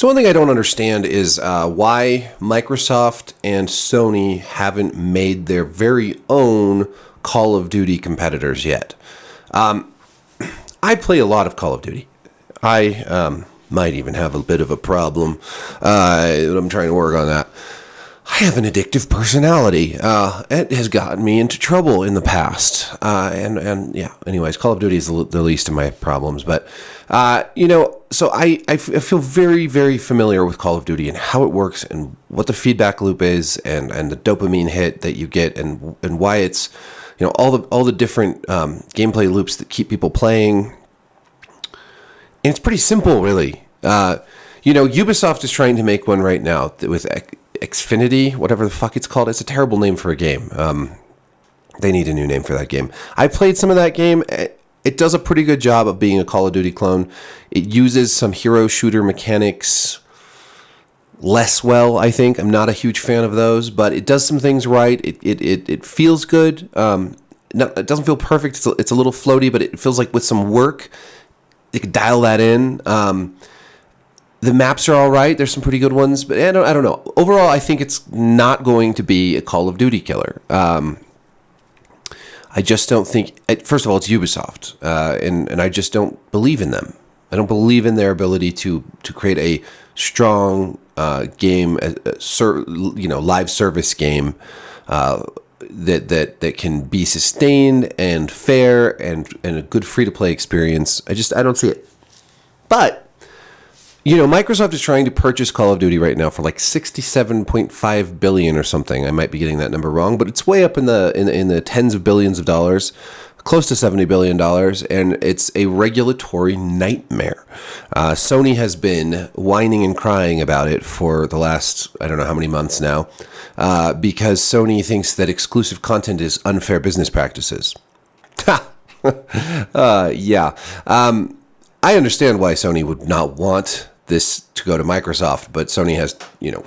So one thing I don't understand is why Microsoft and Sony haven't made their very own Call of Duty competitors yet. I play a lot of Call of Duty. I might even have a bit of a problem. I'm trying to work on that. I have an addictive personality. It has gotten me into trouble in the past. And yeah, anyways, Call of Duty is the least of my problems. But, so I feel very, very familiar with Call of Duty and how it works and what the feedback loop is and the dopamine hit that you get and why it's, all the different gameplay loops that keep people playing. And it's pretty simple, really. Ubisoft is trying to make one right now with Xfinity, whatever the fuck it's called. It's a terrible name for a game. They need a new name for that game. I played some of that game. It does a pretty good job of being a Call of Duty clone. It uses some hero shooter mechanics less well, I think. I'm not a huge fan of those, but it does some things right. It feels good. It doesn't feel perfect. It's a little floaty, but it feels like with some work, they could dial that in. The maps are all right. There's some pretty good ones, but I don't know. Overall, I think it's not going to be a Call of Duty killer. I just don't think. First of all, it's Ubisoft, and I just don't believe in them. I don't believe in their ability to create a strong game, live service game that can be sustained and fair and a good free to play experience. I don't see it. But Microsoft is trying to purchase Call of Duty right now for like $67.5 billion or something. I might be getting that number wrong, but it's way up in the tens of billions of dollars, close to $70 billion, and it's a regulatory nightmare. Sony has been whining and crying about it for the last, I don't know how many months now, because Sony thinks that exclusive content is unfair business practices. Yeah. I understand why Sony would not want this to go to Microsoft, but Sony has,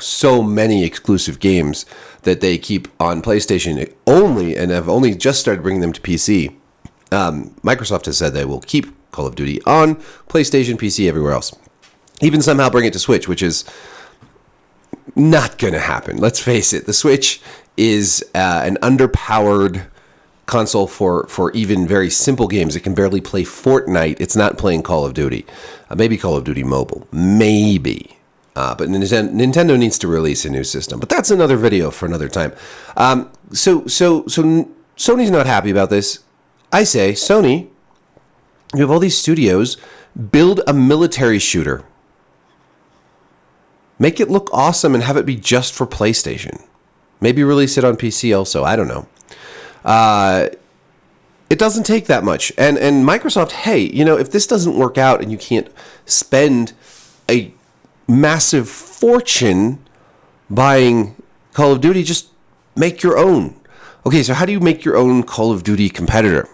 so many exclusive games that they keep on PlayStation only and have only just started bringing them to PC. Microsoft has said they will keep Call of Duty on PlayStation, PC, everywhere else. Even somehow bring it to Switch, which is not going to happen. Let's face it. The Switch is an underpowered console for even very simple games. It can barely play Fortnite. It's not playing Call of Duty. Maybe Call of Duty Mobile. Maybe. But Nintendo needs to release a new system. But that's another video for another time. So Sony's not happy about this. I say, Sony, you have all these studios. Build a military shooter. Make it look awesome and have it be just for PlayStation. Maybe release it on PC also. I don't know. It doesn't take that much. And Microsoft, hey, if this doesn't work out and you can't spend a massive fortune buying Call of Duty, just make your own. Okay, so how do you make your own Call of Duty competitor?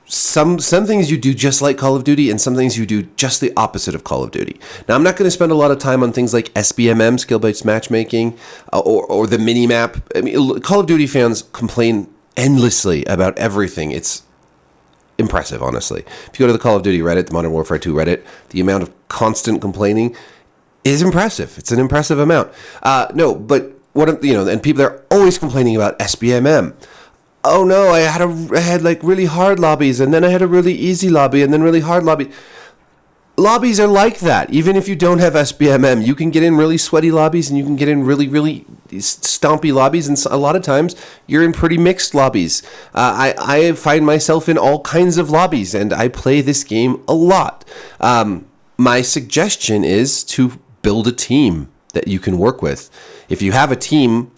Some things you do just like Call of Duty, and some things you do just the opposite of Call of Duty. Now, I'm not going to spend a lot of time on things like SBMM, skill-based matchmaking, or the mini-map. I mean, Call of Duty fans complain endlessly about everything. It's impressive, honestly. If you go to the Call of Duty Reddit, the Modern Warfare 2 Reddit, the amount of constant complaining is impressive. It's an impressive amount. But and people are always complaining about SBMM. Oh no, I had like really hard lobbies, and then I had a really easy lobby, and then really hard lobby. Lobbies are like that. Even if you don't have SBMM, you can get in really sweaty lobbies, and you can get in really, really stompy lobbies, and a lot of times you're in pretty mixed lobbies. I find myself in all kinds of lobbies, and I play this game a lot. My suggestion is to build a team that you can work with. If you have a team,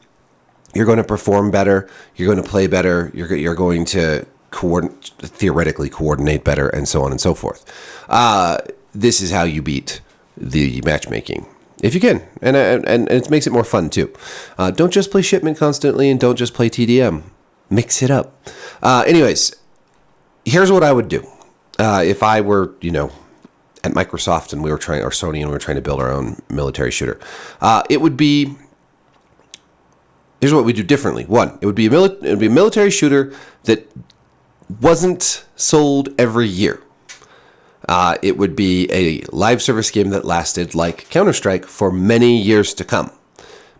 you're going to perform better, you're going to play better, you're going to theoretically coordinate better, and so on and so forth. This is how you beat the matchmaking, if you can, and it makes it more fun too. Don't just play Shipment constantly, and don't just play TDM. Mix it up. Anyways, here's what I would do if I were, at Microsoft and or Sony, and we were trying to build our own military shooter. It would be. Here's what we do differently. One, it would be a military shooter that wasn't sold every year. it would be a live service game that lasted like Counter-Strike for many years to come.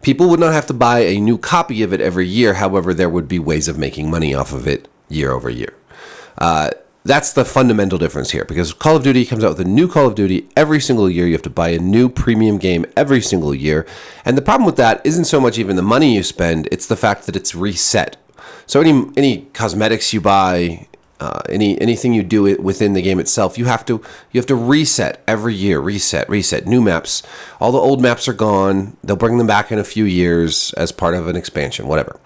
People would not have to buy a new copy of it every year. However, there would be ways of making money off of it year over year. That's the fundamental difference here, because Call of Duty comes out with a new Call of Duty every single year. You have to buy a new premium game every single year. And the problem with that isn't so much even the money you spend, it's the fact that it's reset. So any cosmetics you buy, anything you do within the game itself, you have to reset every year, reset new maps. All the old maps are gone. They'll bring them back in a few years as part of an expansion, whatever.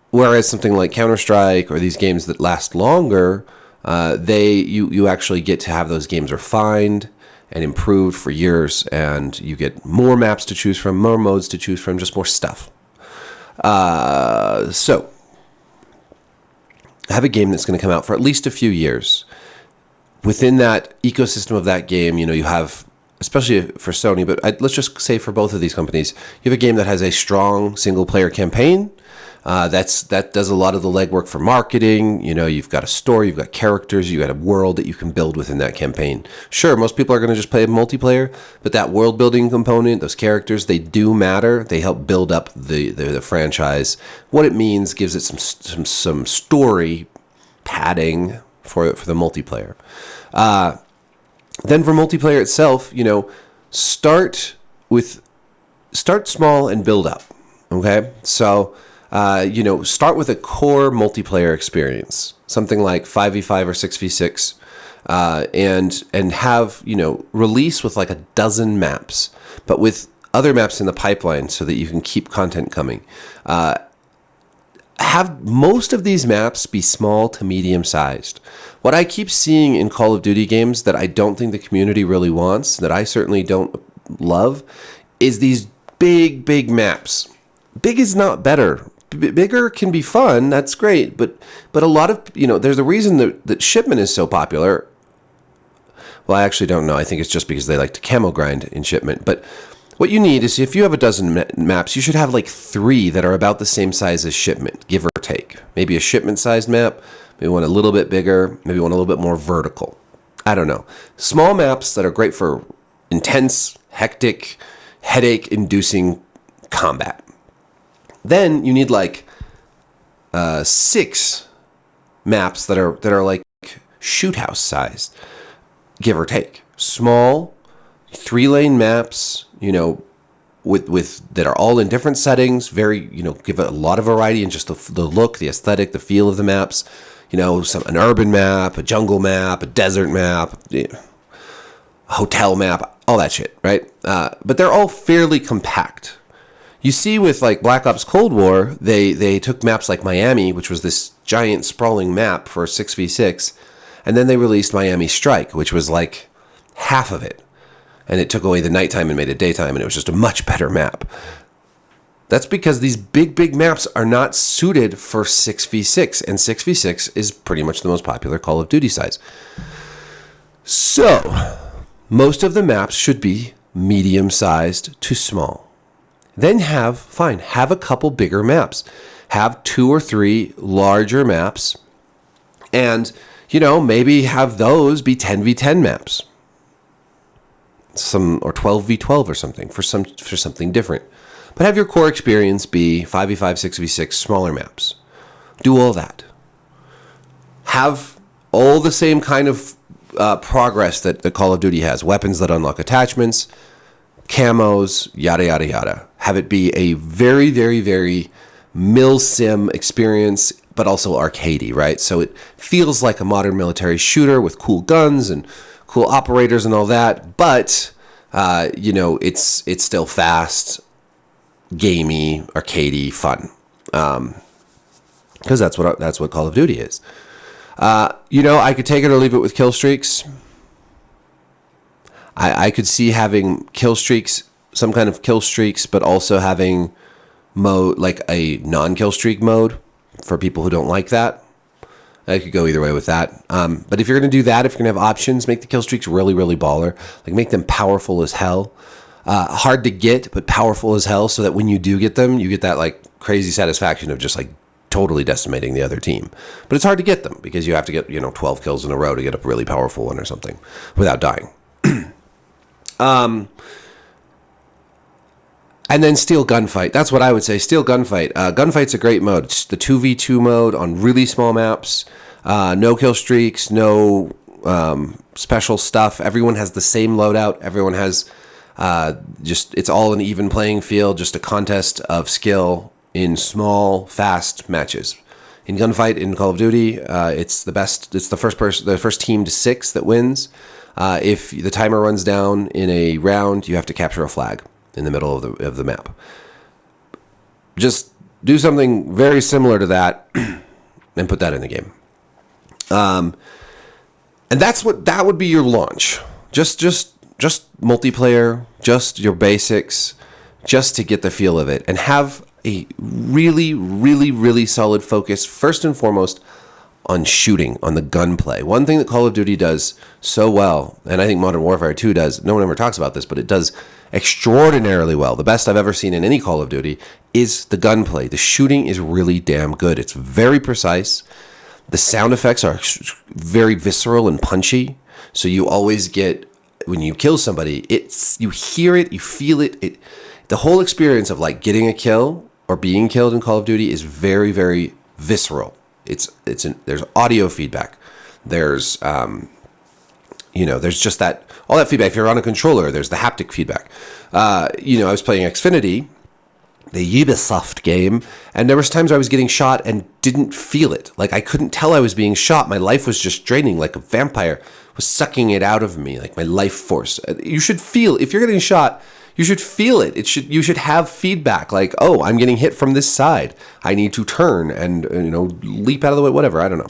Whereas something like Counter-Strike or these games that last longer, you actually get to have those games refined and improved for years, and you get more maps to choose from, more modes to choose from, just more stuff. So have a game that's going to come out for at least a few years. Within that ecosystem of that game, you have, especially for Sony, but let's just say for both of these companies, you have a game that has a strong single-player campaign. That does a lot of the legwork for marketing. You've got a story, you've got characters, you've got a world that you can build within that campaign. Sure, most people are going to just play multiplayer, but that world building component, those characters, they do matter. They help build up the franchise. What it means gives it some story padding for the multiplayer. Then for multiplayer itself, start small and build up. Okay, so. Start with a core multiplayer experience, something like 5v5 or 6v6, and have, release with like a dozen maps, but with other maps in the pipeline so that you can keep content coming. Have most of these maps be small to medium sized. What I keep seeing in Call of Duty games that I don't think the community really wants, that I certainly don't love, is these big maps. Big is not better. Bigger can be fun, that's great, but a lot of, there's a reason that Shipment is so popular. Well, I actually don't know. I think it's just because they like to camo grind in Shipment. But what you need is, if you have a dozen maps, you should have like 3 that are about the same size as Shipment, give or take. Maybe a Shipment-sized map, maybe one a little bit bigger, maybe one a little bit more vertical. I don't know. Small maps that are great for intense, hectic, headache-inducing combat. Then you need like 6 maps that are like shoot house sized, give or take. Small 3-lane maps, with that are all in different settings. Very, give a lot of variety in just the look, the aesthetic, the feel of the maps. An urban map, a jungle map, a desert map, a hotel map, all that shit, right? But they're all fairly compact. You see with like Black Ops Cold War, they took maps like Miami, which was this giant sprawling map for 6v6, and then they released Miami Strike, which was like half of it. And it took away the nighttime and made it daytime, and it was just a much better map. That's because these big maps are not suited for 6v6, and 6v6 is pretty much the most popular Call of Duty size. So, most of the maps should be medium-sized to small. Then have a couple bigger maps. Have 2 or 3 larger maps, and, maybe have those be 10v10 maps. Or 12v12 or something, for something different. But have your core experience be 5v5, 6v6, smaller maps. Do all that. Have all the same kind of progress that the Call of Duty has. Weapons that unlock attachments, camos, yada, yada, yada. Have it be a very, very, very mil-sim experience, but also arcadey, right? So it feels like a modern military shooter with cool guns and cool operators and all that, but, it's still fast, gamey, arcadey, fun. Because that's what Call of Duty is. I could take it or leave it with kill streaks. I could see having kill streaks, some kind of kill streaks, but also having mode, like a non-kill streak mode for people who don't like that. I could go either way with that. But if you're going to do that, if you're going to have options, make the kill streaks really, really baller. Like, make them powerful as hell. Hard to get, but powerful as hell, so that when you do get them, you get that, like, crazy satisfaction of just, like, totally decimating the other team. But it's hard to get them because you have to get 12 kills in a row to get a really powerful one or something without dying. And then Steel Gunfight. That's what I would say. Steel Gunfight. Gunfight's a great mode. It's the 2v2 mode on really small maps. No kill streaks, no special stuff. Everyone has the same loadout. Everyone has it's all an even playing field, just a contest of skill in small, fast matches. In Gunfight in Call of Duty, it's the best. It's the first team to 6 that wins. If the timer runs down in a round, you have to capture a flag in the middle of the map. Just do something very similar to that and put that in the game. And that would be your launch. Just multiplayer, just your basics, just to get the feel of it, and have a really, really, really solid focus first and foremost on shooting, on the gunplay. One thing that Call of Duty does so well, and I think Modern Warfare 2 does, no one ever talks about this, but it does extraordinarily well. The best I've ever seen in any Call of Duty is the gunplay. The shooting is really damn good. It's very precise. The sound effects are very visceral and punchy. So you always get, when you kill somebody, you hear it, you feel it. The whole experience of like getting a kill or being killed in Call of Duty is very, very visceral. There's audio feedback. There's there's just all that feedback. If you're on a controller, there's the haptic feedback. I was playing Xfinity, the Ubisoft game, and there was times I was getting shot and didn't feel it. Like I couldn't tell I was being shot. My life was just draining, like a vampire was sucking it out of me, like my life force. You should feel, if you're getting shot, you should feel it. You should have feedback, like, oh, I'm getting hit from this side. I need to turn and leap out of the way, whatever. I don't know.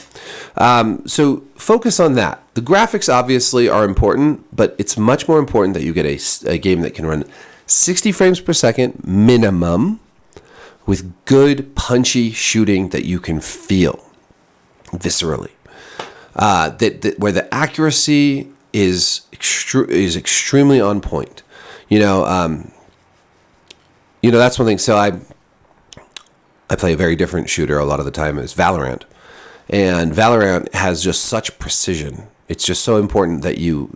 So focus on that. The graphics obviously are important, but it's much more important that you get a game that can run 60 frames per second minimum with good punchy shooting that you can feel viscerally. Where the accuracy is extremely on point. That's one thing. So I play a very different shooter a lot of the time. It's Valorant, and Valorant has just such precision. It's just so important that you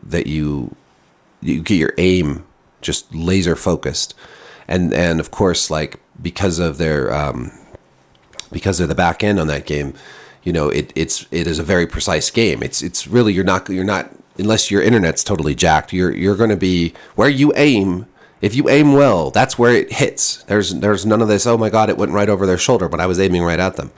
get your aim just laser focused, and of course, like because of their the back end on that game, it is a very precise game. It's really you're not unless your internet's totally jacked. You're going to be where you aim. If you aim well, that's where it hits. There's none of this, oh my God, it went right over their shoulder, but I was aiming right at them.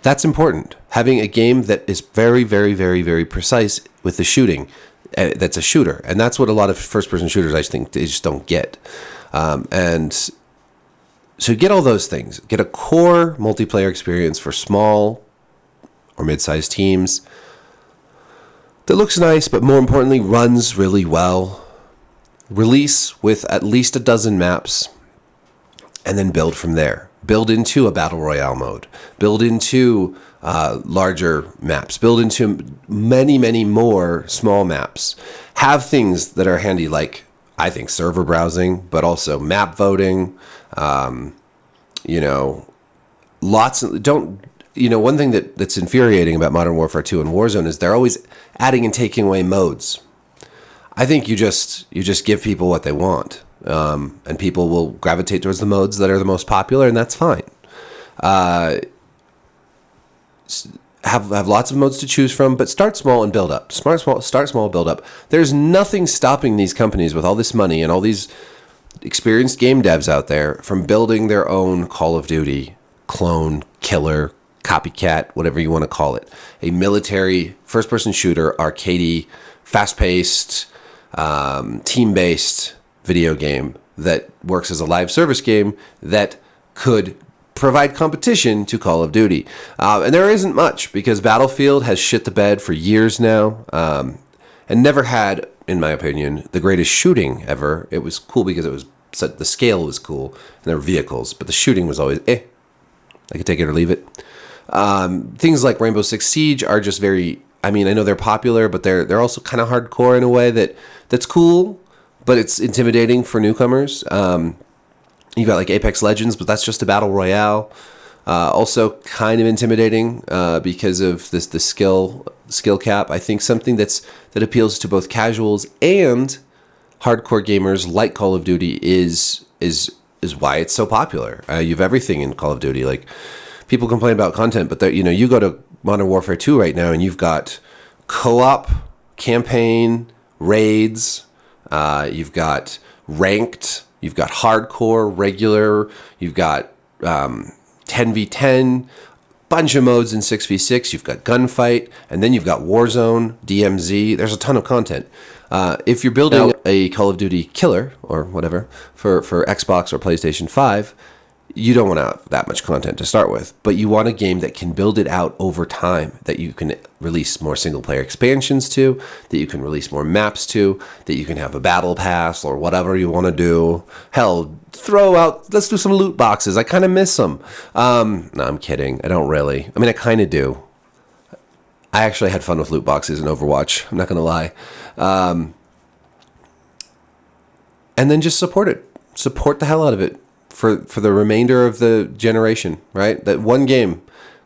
That's important. Having a game that is very, very, very, very precise with the shooting, that's a shooter. And that's what a lot of first-person shooters, I think, they just don't get. And so get all those things. Get a core multiplayer experience for small or mid-sized teams that looks nice, but more importantly, runs really well. Release with at least a dozen maps, and then build from there. Build into a battle royale mode. Build into larger maps. Build into many, many more small maps. Have things that are handy, like I think server browsing, but also map voting. One thing that's infuriating about Modern Warfare 2 and Warzone is they're always adding and taking away modes. I think you just give people what they want, and people will gravitate towards the modes that are the most popular, and that's fine. Have lots of modes to choose from, but start small and build up. Start small, build up. There's nothing stopping these companies with all this money and all these experienced game devs out there from building their own Call of Duty clone, killer, copycat, whatever you want to call it. A military first-person shooter, arcadey, fast-paced, team-based video game that works as a live service game that could provide competition to Call of Duty. And there isn't much, because Battlefield has shit the bed for years now, and never had, in my opinion, the greatest shooting ever. It was cool because the scale was cool, and there were vehicles, but the shooting was always I could take it or leave it. Things like Rainbow Six Siege are just very, I know they're popular, but they're also kind of hardcore in a way that's cool, but it's intimidating for newcomers. You've got like Apex Legends, but that's just a battle royale. Also kind of intimidating because of the skill cap. I think something that appeals to both casuals and hardcore gamers like Call of Duty is why it's so popular. You have everything in Call of Duty. Like, people complain about content, but you go to Modern Warfare 2 right now and you've got co-op, campaign, raids, you've got ranked, you've got hardcore, regular, you've got 10v10, bunch of modes in 6v6, you've got gunfight, and then you've got Warzone, DMZ. There's a ton of content. If you're building a Call of Duty killer or whatever for Xbox or PlayStation 5, you don't want that much content to start with, but you want a game that can build it out over time, that you can release more single-player expansions to, that you can release more maps to, that you can have a battle pass or whatever you want to do. Hell, let's do some loot boxes. I kind of miss them. No, I'm kidding. I don't really. I mean, I kind of do. I actually had fun with loot boxes in Overwatch. I'm not going to lie. And then just support it. Support the hell out of it. For the remainder of the generation, right? That one game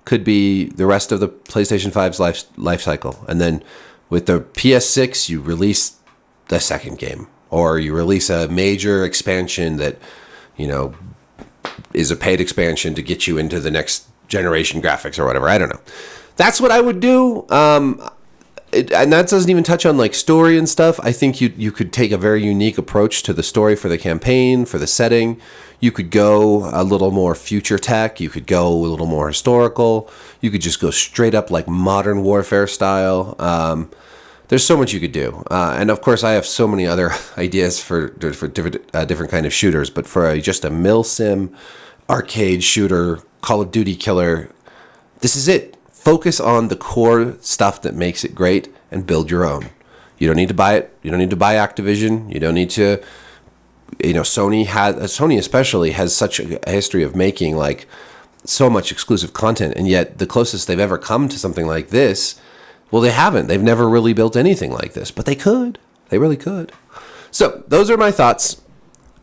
could be the rest of the PlayStation 5's life cycle. And then with the PS6, you release the second game. Or you release a major expansion that, is a paid expansion to get you into the next generation graphics or whatever. I don't know. That's what I would do. And that doesn't even touch on like story and stuff. I think you could take a very unique approach to the story for the campaign, for the setting. You could go a little more future tech. You could go a little more historical. You could just go straight up like modern warfare style. There's so much you could do. And of course, I have so many other ideas for different kind of shooters. But for just a mil-sim arcade shooter, Call of Duty killer, this is it. Focus on the core stuff that makes it great and build your own. You don't need to buy it. You don't need to buy Activision. You don't need to, Sony especially has such a history of making like so much exclusive content. And yet the closest they've ever come to something like this, well, they haven't. They've never really built anything like this, but they could. They really could. So those are my thoughts.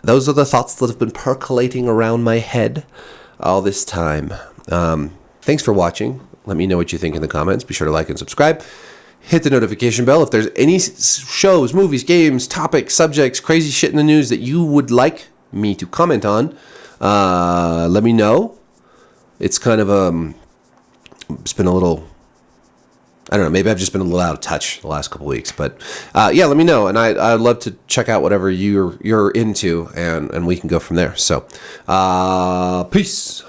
Those are the thoughts that have been percolating around my head all this time. Thanks for watching. Let me know what you think in the comments. Be sure to like and subscribe. Hit the notification bell. If there's any shows, movies, games, topics, subjects, crazy shit in the news that you would like me to comment on, let me know. It's kind of it's been a little, I don't know, maybe I've just been a little out of touch the last couple weeks. But yeah, let me know. And I'd love to check out whatever you're into, and we can go from there. So peace.